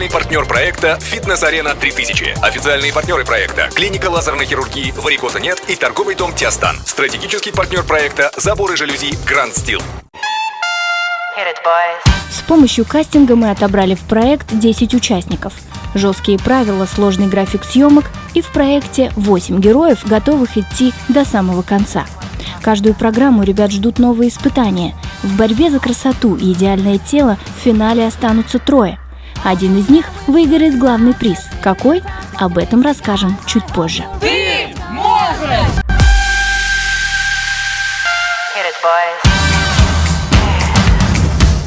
Официальный партнер проекта «Фитнес-арена 3000». Официальные партнеры проекта: клиника лазерной хирургии «Варикоза нет» и торговый дом «Тиастан». Стратегический партнер проекта: заборы жалюзи «Гранд Стил». С помощью кастинга мы отобрали в проект 10 участников. Жесткие правила, сложный график съемок, и в проекте 8 героев, готовых идти до самого конца. Каждую программу ребят ждут новые испытания. В борьбе за красоту и идеальное тело в финале останутся 3. Один из них выиграет главный приз. Какой? Об этом расскажем чуть позже. Ты можешь!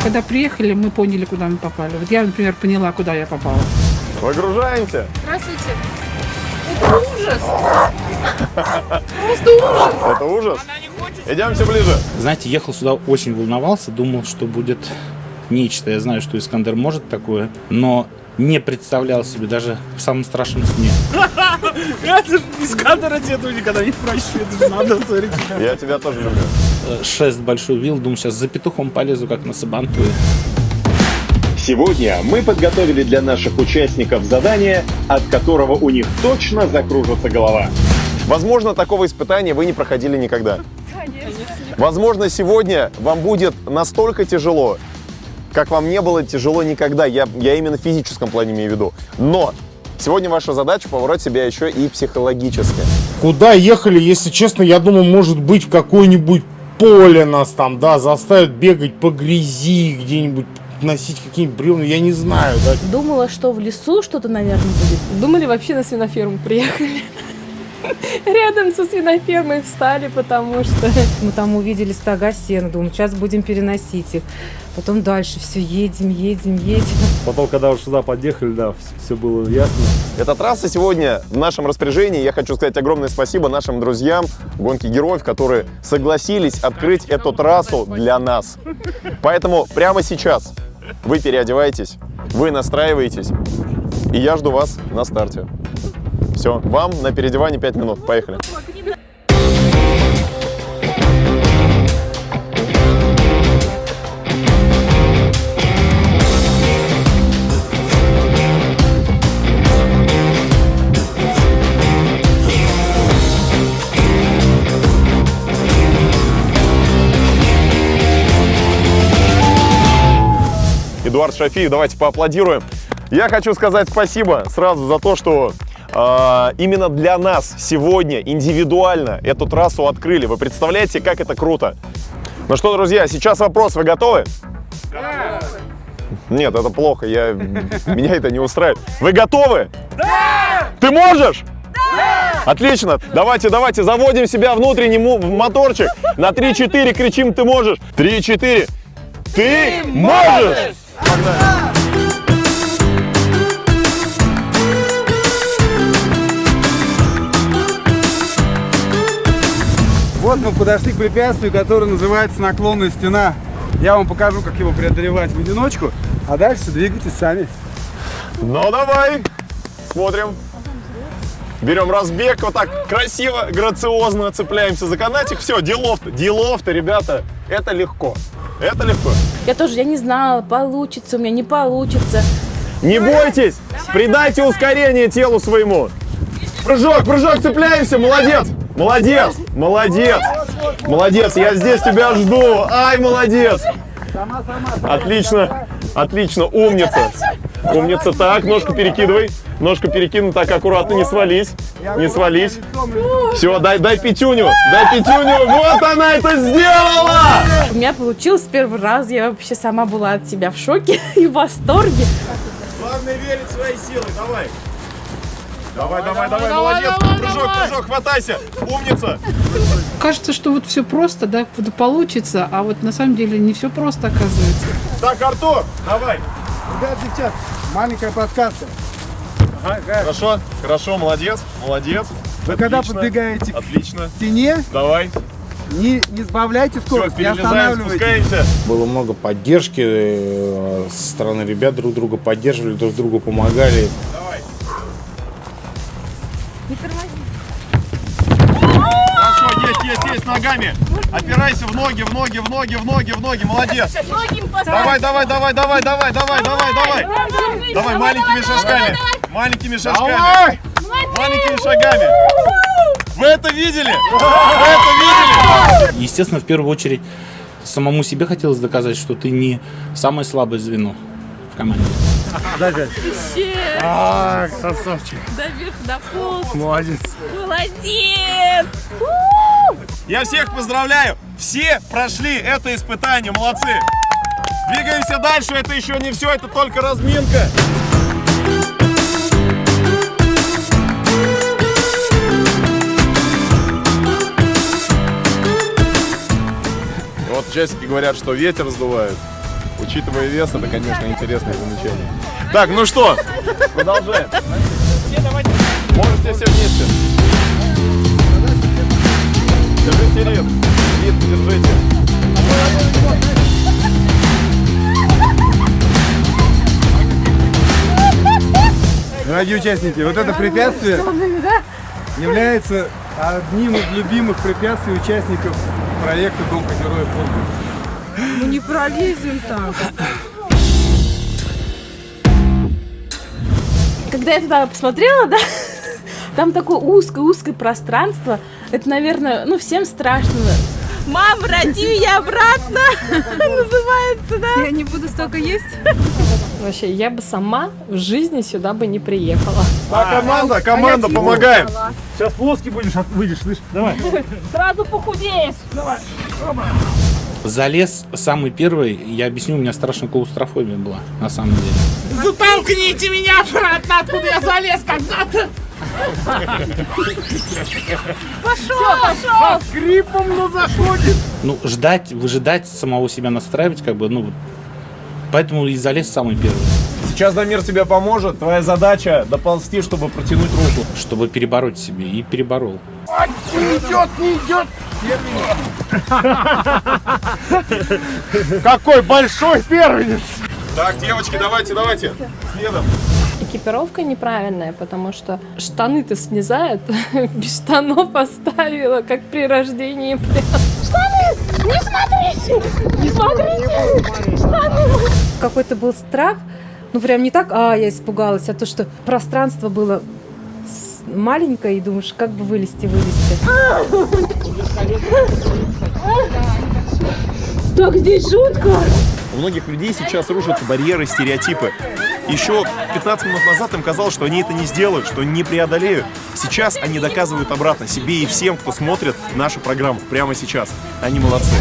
Когда приехали, мы поняли, куда мы попали. Вот я, например, поняла, куда я попала. Выгружаемся. Здравствуйте. Это ужас. Просто ужас. Это ужас. Идемте ближе. Знаете, ехал сюда, очень волновался, думал, что будет нечто. Я знаю, что Искандер может такое, но не представлял себе даже в самом страшном сне. Это же Искандера тебе никогда не прощу, это же надо смотреть. Я тебя тоже люблю. Шест большой вил, думаю, сейчас за петухом полезу, как на Сабантуе. Сегодня мы подготовили для наших участников задание, от которого у них точно закружится голова. Возможно, такого испытания вы не проходили никогда. Возможно, сегодня вам будет настолько тяжело, как вам не было тяжело никогда. Я именно в физическом плане имею в виду. Но сегодня ваша задача побороть себя еще и психологически. Куда ехали, если честно, я думал, может быть, в какое-нибудь поле нас там, да, заставят бегать по грязи, где-нибудь носить какие-нибудь бревна, я не знаю, да. Думала, что в лесу что-то, наверное, будет. Думали, вообще на свиноферму приехали. Рядом со свинофермой встали, потому что мы там увидели стога сена, думаю, сейчас будем переносить их. Потом дальше все едем. Потом, когда уже сюда подъехали, да, все было ясно. Эта трасса сегодня в нашем распоряжении. Я хочу сказать огромное спасибо нашим друзьям гонки героев, которые согласились открыть эту трассу для нас. Поэтому прямо сейчас вы переодеваетесь, вы настраиваетесь, и я жду вас на старте. Все, вам на переодевание 5 минут. Поехали. Эдуард Шафиев, давайте поаплодируем. Я хочу сказать спасибо сразу за то, что именно для нас сегодня индивидуально эту трассу открыли. Вы представляете, как это круто? Ну что, друзья, сейчас вопрос. Вы готовы? Да! Нет, это плохо. Меня это не устраивает. Вы готовы? Да! Ты можешь? Да! Отлично. Давайте, заводим себя внутренний моторчик. На 3-4 кричим: ты можешь. 3-4. Ты можешь! Погнали. Вот мы подошли к препятствию, которое называется наклонная стена. Я вам покажу, как его преодолевать в одиночку, а дальше двигайтесь сами. Ну давай, смотрим. Берем разбег, вот так красиво, грациозно цепляемся за канатик. Все, делов-то, ребята, это легко. Это легко. Я не знала, получится у меня, не получится. Не бойтесь, придайте ускорение телу своему. Прыжок, цепляемся, молодец. Молодец, я здесь тебя жду. Ай, молодец. Отлично, умница. Так, ножку перекидывай. Так, аккуратно, не свались. Все, дай пятюню. Вот она это сделала. У меня получилось первый раз, я вообще сама была от себя в шоке и в восторге. Главное верить в свои силы, давай. Давай, молодец. Прыжок, хватайся. Умница. Кажется, что вот все просто, да, получится, а вот на самом деле не все просто оказывается. Так, Артур, давай. Ребят, девчат, маленькая подсказка. Хорошо, молодец. Вы когда подбегаете к стене, Давай. не сбавляйте скорость, не останавливайтесь. Спускаемся. Было много поддержки со стороны ребят, друг друга поддерживали, друг другу помогали. Давай. Не тормози. Хорошо, есть, ногами. Опирайся в ноги, в ноги, в ноги, в ноги, в ноги. Молодец. Давай, давай, давай, давай, давай, давай, давай, давай. Давай маленькими шажками. Маленькими шажками. Маленькими шагами. Вы это видели? Вы это видели? Естественно, в первую очередь, самому себе хотелось доказать, что ты не самое слабое звено в команде. Красавчик. Наверх дополз. Молодец. Молодец! Я всех поздравляю. Все прошли это испытание. Молодцы. Двигаемся дальше. Это еще не все. Это только разминка. Вот участники говорят, что ветер сдувает. Учитывая вес, это, конечно, интересное замечание. Так, ну что, продолжаем. Можете все вместе. Держите ритм. Ритм держите. Дорогие участники, вот это препятствие является одним из любимых препятствий участников проекта «Гонка героев футбола». Мы не пролезем там. Когда я туда посмотрела, да, там такое узкое пространство. Это, наверное, ну, всем страшно. Мам, роди меня обратно, называется, да? Я не буду столько есть. Вообще, я бы сама в жизни сюда бы не приехала. Команда, помогаем. Сейчас плоский выйдешь, слышь? Давай. Сразу похудеешь. Залез самый первый, я объясню, у меня страшная клаустрофобия была, на самом деле. Затолкните меня обратно, откуда я залез когда-то. Пошел! Со скрипом, но заходит. Ну, выжидать, самого себя настраивать, как бы, ну, поэтому и залез самый первый. Сейчас Дамир тебе поможет. Твоя задача доползти, чтобы протянуть руку. Чтобы перебороть себе, и переборол. Не идет. Какой большой первенец. Так, девочки, давайте. Следом. Экипировка неправильная, потому что штаны-то снизают, без штанов поставила, как при рождении. Штаны! Не смотрите! Штаны! Какой-то был страх, ну прям не так, я испугалась, а то, что пространство было маленькое, и думаешь, как бы вылезти. Так здесь жутко! У многих людей сейчас рушатся барьеры, стереотипы. Еще 15 минут назад им казалось, что они это не сделают, что не преодолеют. Сейчас они доказывают обратно себе и всем, кто смотрит нашу программу прямо сейчас. Они молодцы.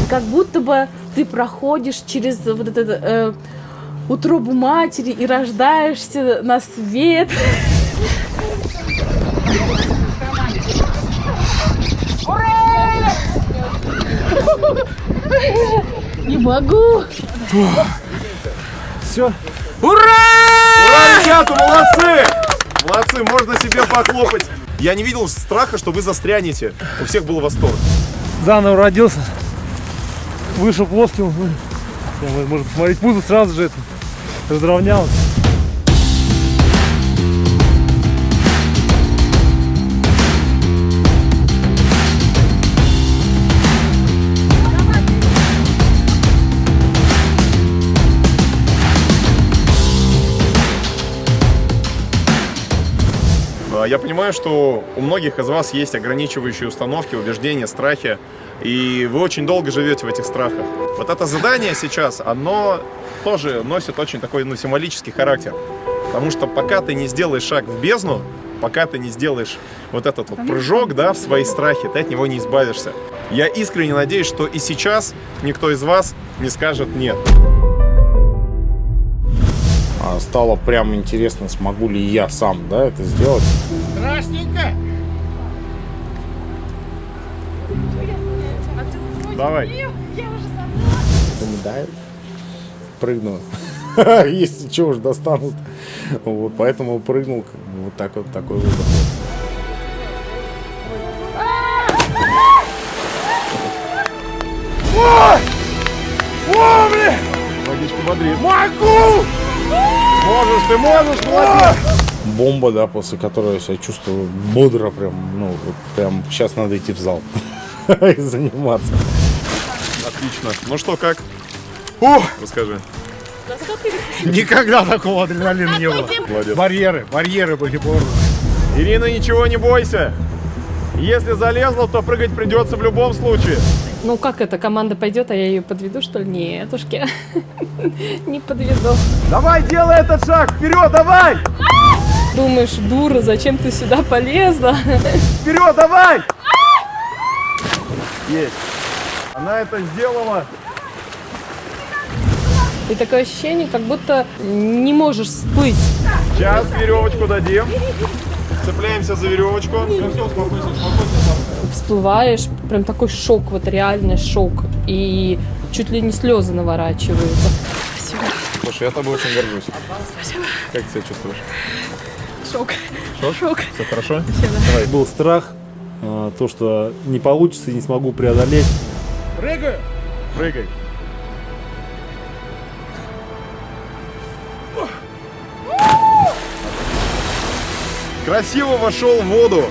Как будто бы ты проходишь через вот это утробу матери и рождаешься на свет. Не могу. Все. Ура! Ура, ребята, молодцы! Молодцы, можно себе похлопать. Я не видел страха, что вы застрянете. У всех был восторг. Заново родился. Вышел плоским. Можно посмотреть, пузо сразу же разровнялось. Я понимаю, что у многих из вас есть ограничивающие установки, убеждения, страхи, и вы очень долго живете в этих страхах. Вот это задание сейчас, оно тоже носит очень такой символический характер. Потому что пока ты не сделаешь шаг в бездну, пока ты не сделаешь вот этот вот прыжок, да, в свои страхи, ты от него не избавишься. Я искренне надеюсь, что и сейчас никто из вас не скажет «нет». Стало прям интересно, смогу ли я сам, да, это сделать. Страшненько! Давай. Думаю, да, прыгну. Если что уж достанут. Вот, поэтому прыгнул, как бы, вот так вот, такой выбор. Водичку смотри. Могу! Можешь, ты можешь, молодец! Бомба, да, после которой я себя чувствую бодро, прям, ну, вот прям сейчас надо идти в зал и заниматься. Отлично. Ну что, как? Расскажи. Никогда такого адреналина не было. Молодец. Барьеры были порваны. Ирина, ничего не бойся. Если залезла, то прыгать придется в любом случае. Ну как это, команда пойдет, а я ее подведу, что ли? Нетушки. Не подведу. Давай, делай этот шаг! Вперед, давай! Думаешь, дура, зачем ты сюда полезла? Вперед, давай! Есть. Она это сделала. И такое ощущение, как будто не можешь всплыть. Сейчас веревочку дадим. Цепляемся за веревочку. Все, успокойся. Всплываешь, прям такой шок, вот реальный шок. И чуть ли не слезы наворачиваются. Спасибо. Слушай, я тобой очень горжусь. Спасибо. Как ты себя чувствуешь? Шок. Шок? Все хорошо? Давай. Был страх, то, что не получится и не смогу преодолеть. Прыгай. Красиво вошел в воду.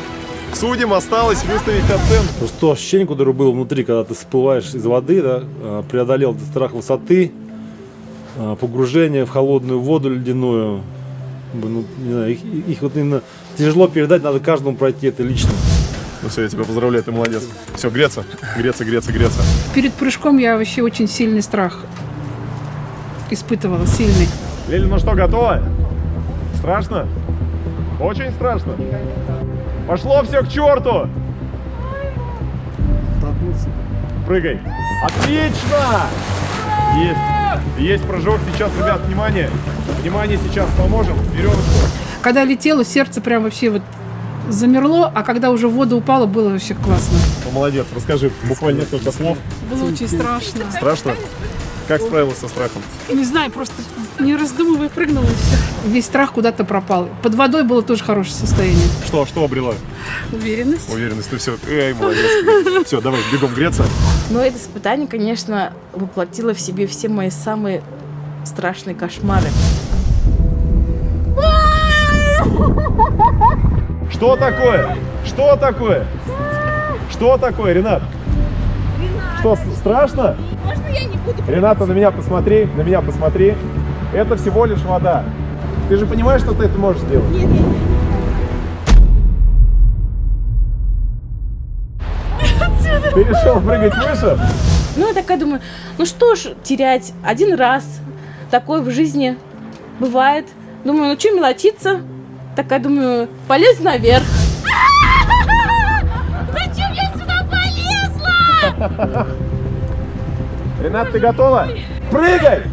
Судим, осталось выставить оценку. Просто то ощущение, которое было внутри, когда ты всплываешь из воды, да, преодолел этот страх высоты, погружение в холодную воду ледяную. Ну, не знаю, их вот именно тяжело передать, надо каждому пройти это лично. Ну все, я тебя поздравляю, ты молодец. Все, греться. Перед прыжком я вообще очень сильный страх испытывала, сильный. Лиля, ну что, готова? Страшно? Очень страшно. Пошло все к черту! Прыгай. Отлично! Есть прыжок. Сейчас, ребят, внимание. Внимание, сейчас поможем. Веревочку. Когда летела, сердце прям вообще вот замерло, а когда уже в воду упало, было вообще классно. Ну, молодец. Расскажи буквально несколько слов. Было очень страшно. Страшно? Как справилась со страхом? Не знаю, просто не раздумывая прыгнула и все. Весь страх куда-то пропал. Под водой было тоже хорошее состояние. Что обрела? Уверенность. Уверенность, ты все. Эй, молодец. Все, давай, бегом греться. Но это испытание, конечно, воплотило в себе все мои самые страшные кошмары. Что такое? Что такое? Что такое, Ренат? Что, страшно? Можно я не буду? Рената, на меня посмотри. Это всего лишь вода. Ты же понимаешь, что ты это можешь сделать? Нет. Ты решил прыгать выше? Ну, я такая думаю, ну что ж терять, один раз такое в жизни бывает. Думаю, ну что мелочиться? Такая думаю, полезу наверх. Зачем я сюда полезла? Ренат, ты готова? Прыгай!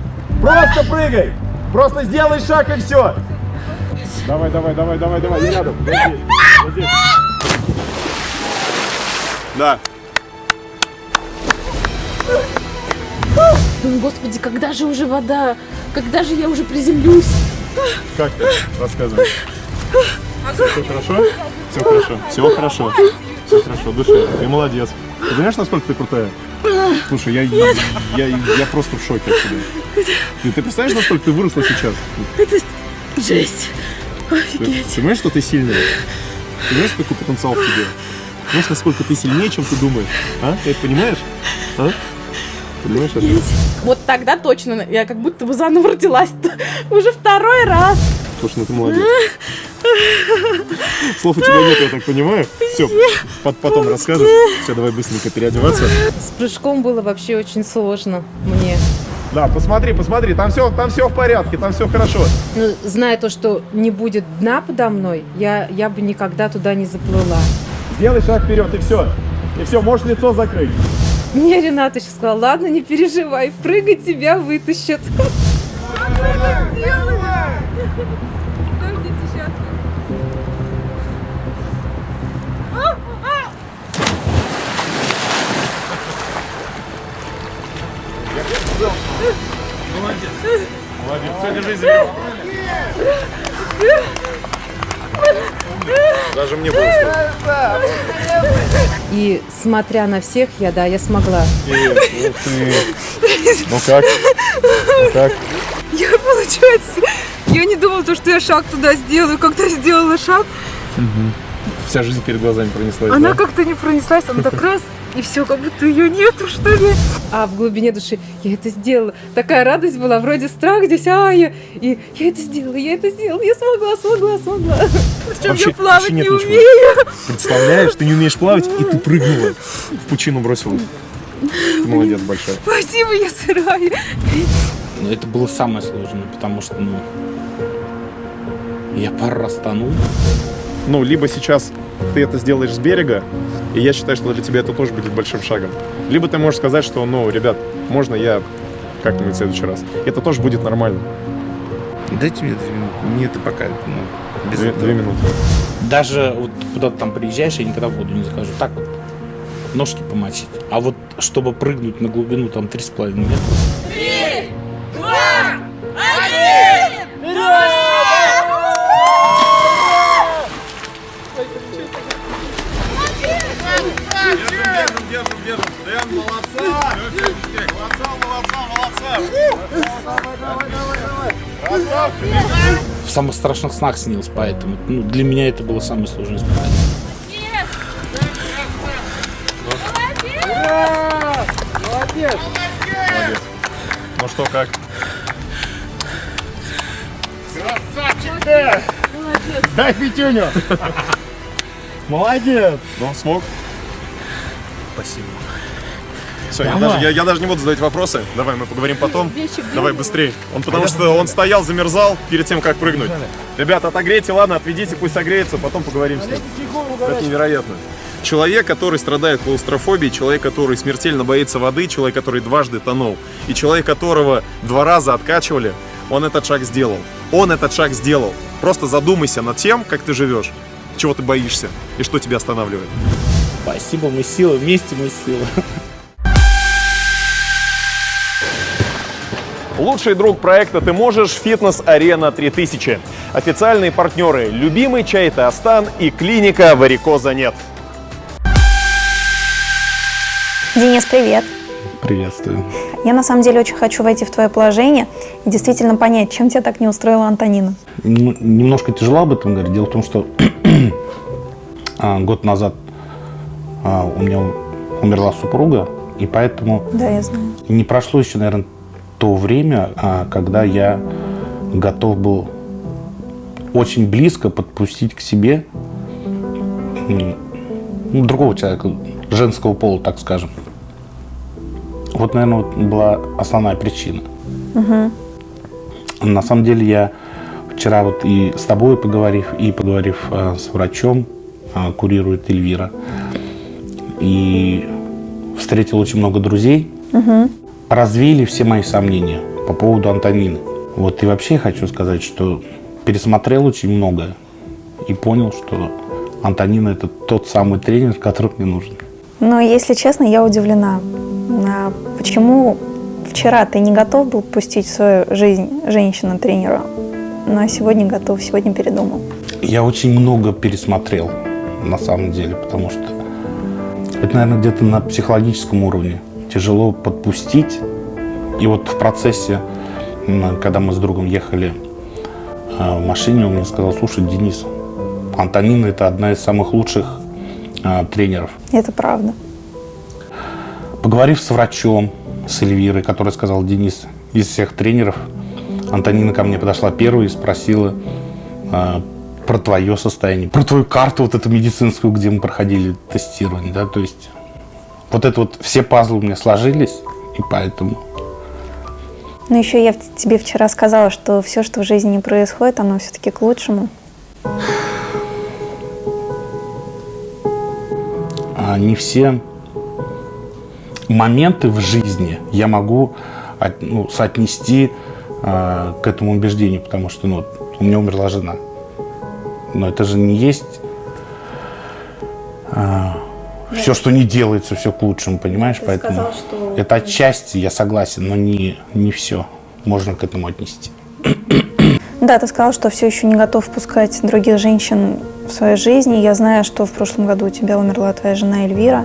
Просто прыгай! Просто сделай шаг и все! Давай, я рядом. Здесь. Да. Думаю, господи, когда же уже вода? Когда же я уже приземлюсь? Как ты? Рассказывай. Все хорошо? Все хорошо, души. Ты молодец. Ты понимаешь, насколько ты крутая? Слушай, я просто в шоке от тебя. Ты представляешь, насколько ты выросла сейчас? Это жесть. Ты понимаешь, что ты сильная? Ты понимаешь, какой потенциал в тебе? Понимаешь, насколько ты сильнее, чем ты думаешь? А? Ты это понимаешь? А? Понимаешь это? Вот тогда точно я как будто бы заново родилась. Уже второй раз. Слушай, ну ты молодец. Слов у тебя нет, я так понимаю. Все, потом расскажешь. Все, давай быстренько переодеваться. С прыжком было вообще очень сложно мне. Да, посмотри, там все в порядке, там все хорошо. Ну, зная то, что не будет дна подо мной, я бы никогда туда не заплыла. Сделай шаг вперед, и все. И все, можешь лицо закрыть. Мне Рената еще сказала, ладно, не переживай, прыгать тебя вытащат. Молодец, все, держись за веревку. Даже мне было сложно. И смотря на всех, я смогла. Ну как? Я, получается, я не думала, что я шаг туда сделаю. Когда сделала шаг, Вся жизнь перед глазами пронеслась. она как-то не пронеслась, она так раз, и все, как будто ее нету, что ли. А в глубине души я это сделала. Такая радость была, вроде страх здесь, я это сделала, я смогла. Причем я плавать не умею. Представляешь, ты не умеешь плавать, и ты прыгнула. В пучину бросилась. Молодец большой. Спасибо, я сырая. Но это было самое сложное, потому что, я пару раз тонул. Либо сейчас ты это сделаешь с берега, и я считаю, что для тебя это тоже будет большим шагом. Либо ты можешь сказать, что, ребят, можно я как-нибудь в следующий раз. Это тоже будет нормально. Дайте мне 2 минуты. Мне это пока, без 2 минуты. Даже вот куда-то там приезжаешь, я никогда в воду не захожу. Так вот, ножки помочить. А вот, чтобы прыгнуть на глубину, там 3,5 метра. 3, 2, 1! Держим. Дэн, молодца! Молодца! В самых страшных снах снилось, поэтому для меня это было самое сложное испытание. Молодец! Ну что, как? Красавчик ты! Дай пятюню! Молодец! Ну, смог? Спасибо. Все, я даже не буду задавать вопросы. Давай, мы поговорим потом. Давай быстрее. Потому что он стоял, замерзал перед тем, как прыгнуть. Ребята, отогрейте, ладно, отведите, пусть согреется, потом поговорим с ним. Это невероятно. Человек, который страдает клаустрофобией, человек, который смертельно боится воды, человек, который дважды тонул, и человек, которого 2 раза откачивали, он этот шаг сделал. Просто задумайся над тем, как ты живешь, чего ты боишься и что тебя останавливает. Спасибо, мы сила, вместе мы сила. Лучший друг проекта «Ты можешь» — «Фитнес-арена 3000». Официальные партнеры — любимый чай «Теостан» и клиника «Варикоза нет». Денис, привет. Приветствую. Я на самом деле очень хочу войти в твое положение и действительно понять, чем тебя так не устроила Антонина. Немножко тяжело об этом говорить. Дело в том, что год назад у меня умерла супруга, и поэтому Да, я знаю. не прошло еще, наверное, то время, когда я готов был очень близко подпустить к себе другого человека, женского пола, так скажем. Вот, наверное, была основная причина. Угу. На самом деле я вчера вот и с тобой поговорив, и поговорив с врачом, курирует Эльвира, и встретил очень много друзей, развеяли все мои сомнения по поводу Антонины. Вот и вообще хочу сказать, что пересмотрел очень многое и понял, что Антонина — это тот самый тренер, который мне нужен. Но, если честно, я удивлена. Почему вчера ты не готов был пустить в свою жизнь женщину-тренера, но сегодня готов, сегодня передумал? Я очень много пересмотрел, на самом деле, потому что это, наверное, где-то на психологическом уровне. Тяжело подпустить. И вот в процессе, когда мы с другом ехали в машине, он мне сказал: слушай, Денис, Антонина — это одна из самых лучших тренеров. Это правда. Поговорив с врачом, с Эльвирой, которая сказала: Денис, из всех тренеров Антонина ко мне подошла первой и спросила про твое состояние, про твою карту вот эту медицинскую, где мы проходили тестирование, да, то есть вот это вот все пазлы у меня сложились, и поэтому... Но еще я тебе вчера сказала, что все, что в жизни не происходит, оно все-таки к лучшему. Не все моменты в жизни я могу соотнести к этому убеждению, потому что у меня умерла жена. Но это же не есть все, что не делается, все к лучшему, понимаешь? Ты Поэтому сказал, что... это отчасти, я согласен, но не все можно к этому отнести. Да, ты сказал, что все еще не готов впускать других женщин в свою жизнь. И я знаю, что в прошлом году у тебя умерла твоя жена Эльвира.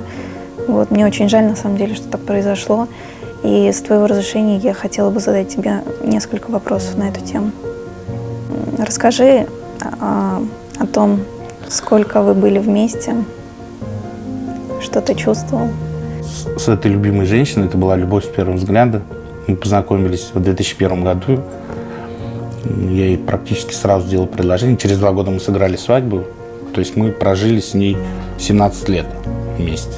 Вот, мне очень жаль, на самом деле, что так произошло. И с твоего разрешения я хотела бы задать тебе несколько вопросов на эту тему. Расскажи о том, сколько вы были вместе, что ты чувствовал. С этой любимой женщиной, это была любовь с первого взгляда. Мы познакомились в 2001 году. Я ей практически сразу сделал предложение. Через 2 года мы сыграли свадьбу. То есть мы прожили с ней 17 лет вместе.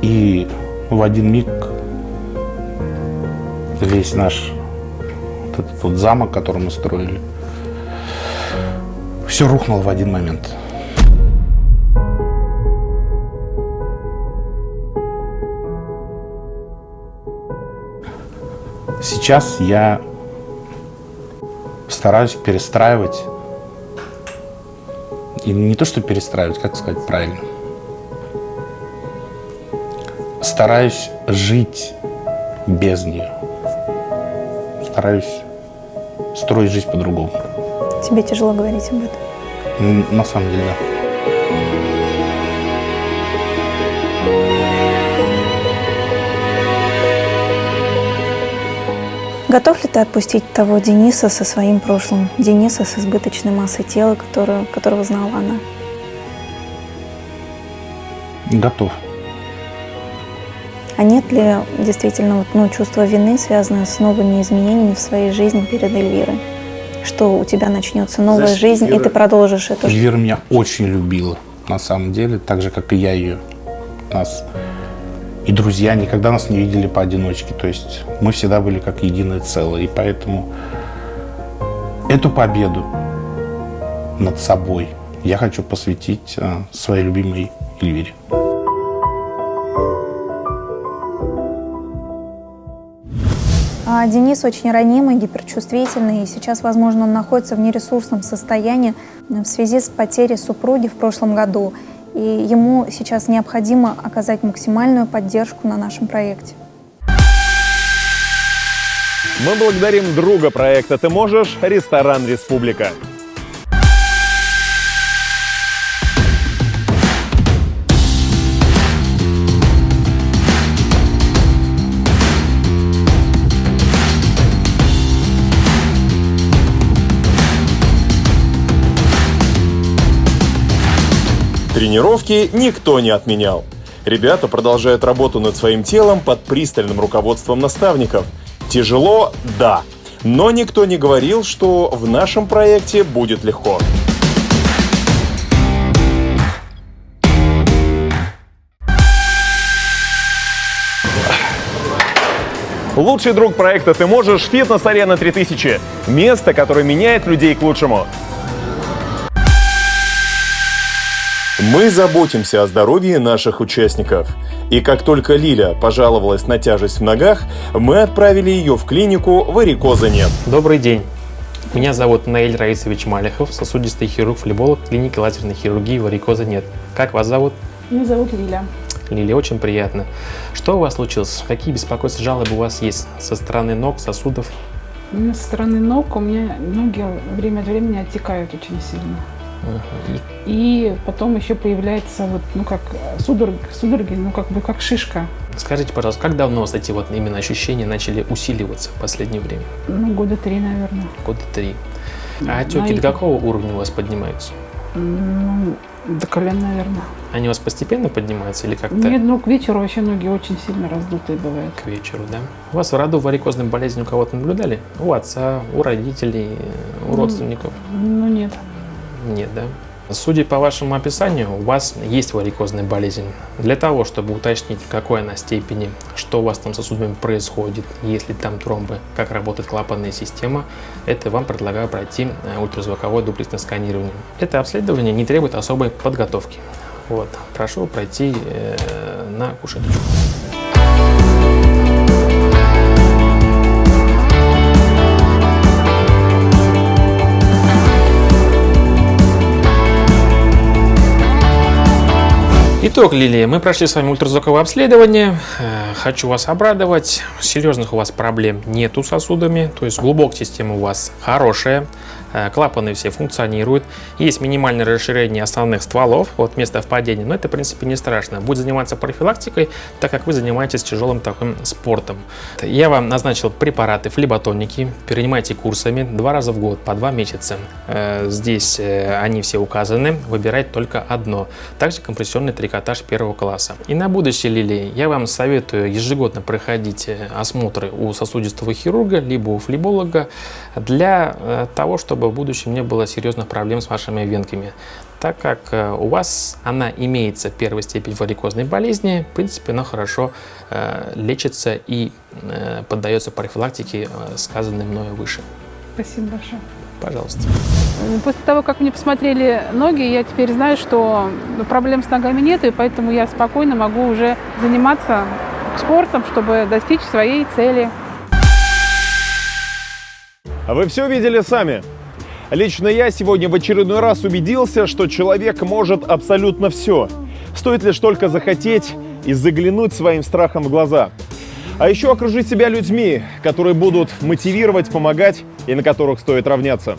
И в один миг весь наш вот этот вот замок, который мы строили, все рухнуло в один момент. Сейчас я стараюсь перестраивать, и не то что перестраивать, как сказать правильно, стараюсь жить без нее, стараюсь строить жизнь по-другому. Тебе тяжело говорить об этом? На самом деле, да. Готов ли ты отпустить того Дениса со своим прошлым? Дениса с избыточной массой тела, которого знала она? Готов. А нет ли действительно чувства вины, связанное с новыми изменениями в своей жизни перед Эльвирой? Что у тебя начнется новая жизнь, и ты продолжишь это? Эльвира меня очень любила, на самом деле, так же, как и я ее. Нас и друзья никогда нас не видели поодиночке. То есть мы всегда были как единое целое. И поэтому эту победу над собой я хочу посвятить своей любимой Эльвире. Денис очень ранимый, гиперчувствительный, и сейчас, возможно, он находится в нересурсном состоянии в связи с потерей супруги в прошлом году. И ему сейчас необходимо оказать максимальную поддержку на нашем проекте. Мы благодарим друга проекта «Ты можешь» — ресторан «Республика». Тренировки никто не отменял. Ребята продолжают работу над своим телом под пристальным руководством наставников. Тяжело? Да. Но никто не говорил, что в нашем проекте будет легко. Лучший друг проекта «Ты можешь» — фитнес-арена 3000. Место, которое меняет людей к лучшему. Мы заботимся о здоровье наших участников. И как только Лиля пожаловалась на тяжесть в ногах, мы отправили ее в клинику «Варикоза нет». Добрый день. Меня зовут Наиль Раисович Малихов, сосудистый хирург-флеболог клиники лазерной хирургии «Варикоза нет». Как вас зовут? Меня зовут Лиля. Лиля, очень приятно. Что у вас случилось? Какие беспокойства, жалобы у вас есть со стороны ног, сосудов? Со стороны ног у меня ноги время от времени оттекают очень сильно. И потом еще появляется судороги, как шишка. Скажите, пожалуйста, как давно у вас эти именно ощущения начали усиливаться в последнее время? 3 года, наверное. 3 года. А отеки до какого уровня у вас поднимаются? До колен, наверное. Они у вас постепенно поднимаются или как-то? Нет, к вечеру вообще ноги очень сильно раздутые бывают. К вечеру, да? У вас в роду варикозную болезнь у кого-то наблюдали? У отца, у родителей, у родственников? Нет. Нет, да? Судя по вашему описанию, у вас есть варикозная болезнь. Для того, чтобы уточнить, в какой она степени, что у вас там с сосудами происходит, есть ли там тромбы, как работает клапанная система, это вам предлагаю пройти ультразвуковое дуплексное сканирование. Это обследование не требует особой подготовки. Прошу пройти на кушеточку. Итог, Лилия. Мы прошли с вами ультразвуковое обследование. Хочу вас обрадовать. Серьезных у вас проблем нету с сосудами. То есть глубокая система у вас хорошая. Клапаны все функционируют. Есть минимальное расширение основных стволов от места впадения. Но это, в принципе, не страшно. Будет заниматься профилактикой, так как вы занимаетесь тяжелым таким спортом. Я вам назначил препараты, флеботоники. Принимайте курсами 2 раза в год, по 2 месяца. Здесь они все указаны. Выбирать только одно. Также компрессионный трикотаж 1 класса. И на будущее, Лилия, я вам советую ежегодно проходить осмотры у сосудистого хирурга, либо у флеболога, для того, чтобы в будущем не было серьезных проблем с вашими венками. Так как у вас она имеется первой степени варикозной болезни, в принципе, она хорошо лечится и поддается профилактике, сказанной мною выше. Спасибо большое. Пожалуйста. После того, как мне посмотрели ноги, я теперь знаю, что проблем с ногами нет, и поэтому я спокойно могу уже заниматься спортом, чтобы достичь своей цели. А вы все видели сами? Лично я сегодня в очередной раз убедился, что человек может абсолютно все. Стоит лишь только захотеть и заглянуть своим страхом в глаза. А еще окружить себя людьми, которые будут мотивировать, помогать и на которых стоит равняться.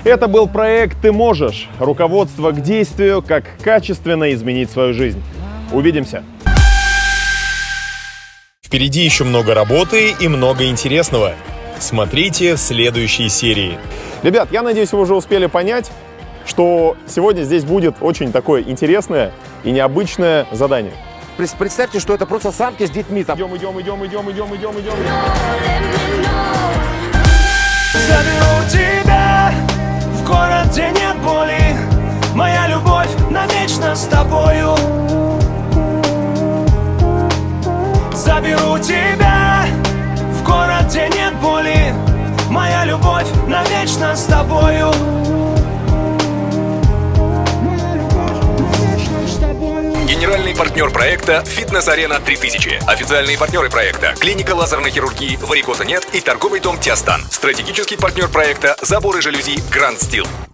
Это был проект «Ты можешь». Руководство к действию, как качественно изменить свою жизнь. Увидимся. Впереди еще много работы и много интересного. Смотрите в следующей серии. Ребят, я надеюсь, вы уже успели понять, что сегодня здесь будет очень такое интересное и необычное задание. Представьте, что это просто самки с детьми. Там. Идем. Заберу тебя в город, где нет боли. Моя любовь навечно с тобою. Заберу тебя в город, где нет боли. Моя любовь навечно с тобою. Генеральный партнер проекта «Фитнес-арена 3000». Официальные партнеры проекта – клиника лазерной хирургии «Варикоза нет» и торговый дом «Тиастан». Стратегический партнер проекта – заборы жалюзи «Гранд Стил».